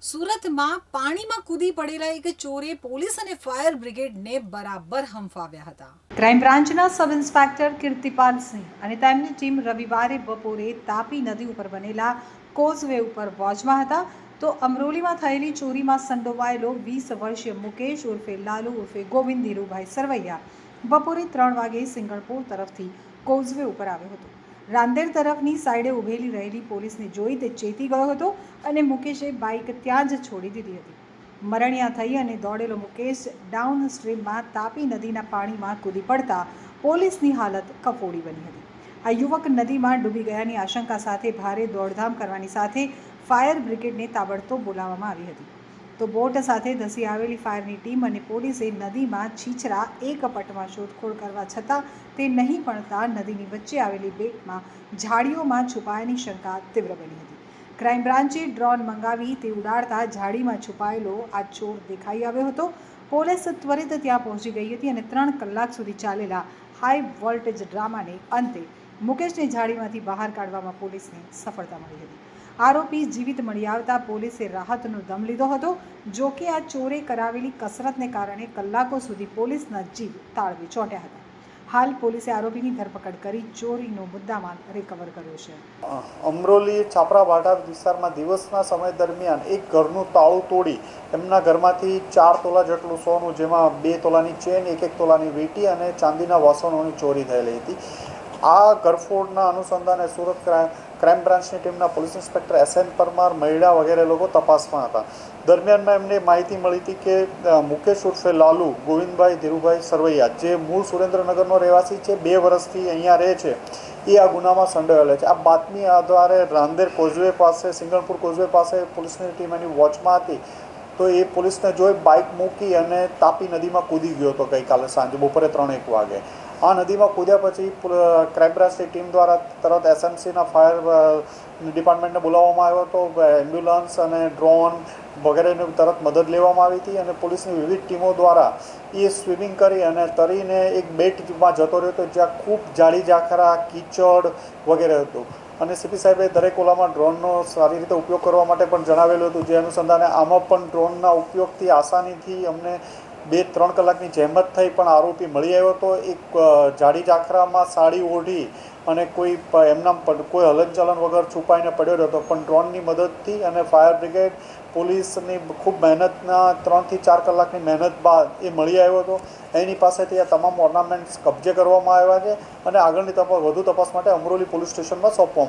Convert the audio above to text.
સુરતમાં પાણીમાં કૂદી પડેલા એક ચોરે પોલીસ અને ફાયર બ્રિગેડને બરાબર હંફાવ્યા હતા। ક્રાઇમ બ્રાન્ચના સબ ઇન્સ્પેક્ટર કીર્તિપાલ સિંહ અને તેમની ટીમ રવિવારે બપોરે તાપી નદી ઉપર બનેલા કોઝવે ઉપર વોચમાં હતા તો અમરોલીમાં થયેલી ચોરીમાં સંડોવાયેલો 20 વર્ષીય મુકેશ ઉર્ફે લાલુ ઉર્ફે ગોવિંદ ધીરુભાઈ સરવૈયા બપોરે 3 વાગે સિંગણપુર તરફથી કોઝવે ઉપર આવ્યો હતો। રાંદેર તરફની સાઈડે ઊભેલી રહેલી પોલીસને જોઈ તે ચેતી ગયો હતો અને મુકેશે બાઇક ત્યાં જ છોડી દીધી હતી। મરણિયા થઈ અને દોડેલો મુકેશ ડાઉન સ્ટ્રીમમાં તાપી નદીના પાણીમાં કૂદી પડતા પોલીસની હાલત કફોડી બની હતી। આ યુવક નદીમાં ડૂબી ગયાની આશંકા સાથે ભારે દોડધામ કરવાની સાથે ફાયર બ્રિગેડને તાબડતોબ બોલાવવામાં આવી હતી તો બોટ સાથે ધસી આવેલી ફાયરની ટીમ અને પોલીસે નદીમાં છીછરા એક પટમાં શોધખોળ કરવા છતાં તે નહીં પડતા નદીની વચ્ચે આવેલી બેટમાં ઝાડીઓમાં છુપાયાની શંકા તીવ્ર બની હતી। ક્રાઇમ બ્રાન્ચે ડ્રોન મંગાવી તે ઉડાડતા ઝાડીમાં છુપાયેલો આ ચોર દેખાઈ આવ્યો હતો। પોલીસ ત્વરિત ત્યાં પહોંચી ગઈ હતી અને 3 કલાક સુધી ચાલેલા હાઈ વોલ્ટેજ ડ્રામાને અંતે મુકેશને ઝાડીમાંથી બહાર કાઢવામાં પોલીસને સફળતા મળી હતી। આરોપી જીવિત મળી આવતા પોલીસે રાહતનો દમ લીધો હતો। જો કે આ ચોરે કરાવેલી કસરતને કારણે કલાકો સુધી પોલીસના જીવ તાળવે ચોંટ્યા હતા। હાલ પોલીસે આરોપીની ધરપકડ કરી ચોરીનો મુદ્દામાલ રિકવર કર્યો છે। અમરોલી છાપરા ભાટા વિસ્તારમાં દિવસના સમય દરમિયાન એક ઘરનું તાળું તોડી એમના ઘરમાંથી 4 તોલા જેટલું સોનું, જેમાં 2 તોલાની ચેન, 1 તોલાની વીંટી અને ચાંદીના વાસણોની ચોરી થયેલી હતી। આ ઘરફોડના અનુસંધાને સુરત ક્રાઇમ બ્રાન્ચની ટીમના police inspector SN Parmar, Mahida વગેરે લોકો તપાસમાં હતા। દરમિયાનમાં એમને માહિતી મળી હતી કે મુકેશ ઉર્ફે લાલુ ગોવિંદભાઈ ધીરુભાઈ સરવૈયા, જે મૂળ સુરેન્દ્રનગરનો રહેવાસી છે, 2 વર્ષથી અહીંયા રહે છે, એ આ ગુનામાં સંડોવાયેલો છે। આ બાતમી આધારે રાંદેર કોઝવે પાસે, સિંગણપુર કોઝવે પાસે પોલીસની ટીમ એની વોચમાં હતી તો એ પોલીસને જોઈ બાઇક મૂકી અને તાપી નદીમાં કૂદી ગયો હતો ગઈકાલે સાંજે બપોરે 3-1 વાગે। આ નદીમાં કૂદ્યા પછી ક્રાઇમ બ્રાન્ચની ટીમ દ્વારા તરત SMCના ફાયર ડિપાર્ટમેન્ટને બોલાવવામાં આવ્યો હતો। એમ્બ્યુલન્સ અને ડ્રોન વગેરેની તરત મદદ લેવામાં આવી હતી અને પોલીસની વિવિધ ટીમો દ્વારા એ સ્વિમિંગ કરી અને તરીને એક બેટમાં જતો રહ્યો હતો જ્યાં ખૂબ જાડી ઝાખરા, કીચડ વગેરે હતું અને CP સાહેબે દરેક ઓલામાં ડ્રોનનો સારી રીતે ઉપયોગ કરવા માટે પણ જણાવેલું હતું, જે અનુસંધાને આમાં પણ ડ્રોનના ઉપયોગથી આસાનીથી અમને 2-3 કલાકની જહેમત થઈ પણ આરોપી મળી આવ્યો હતો। એક જાડી ઝાખરામાં સાડી ઓઢી અને એમના કોઈ હલનચલન વગર છુપાઈને પડ્યો હતો, પણ ડ્રોનની મદદથી અને ફાયર બ્રિગેડ પોલીસની ખૂબ મહેનતના 3 થી 4 કલાકની મહેનત બાદ એ મળી આવ્યો હતો। એની પાસેથી આ તમામ ઓર્નામેન્ટ્સ કબજે કરવામાં આવ્યા છે અને આગળની વધુ તપાસ માટે અમરોલી પોલીસ સ્ટેશનમાં સોંપવામાં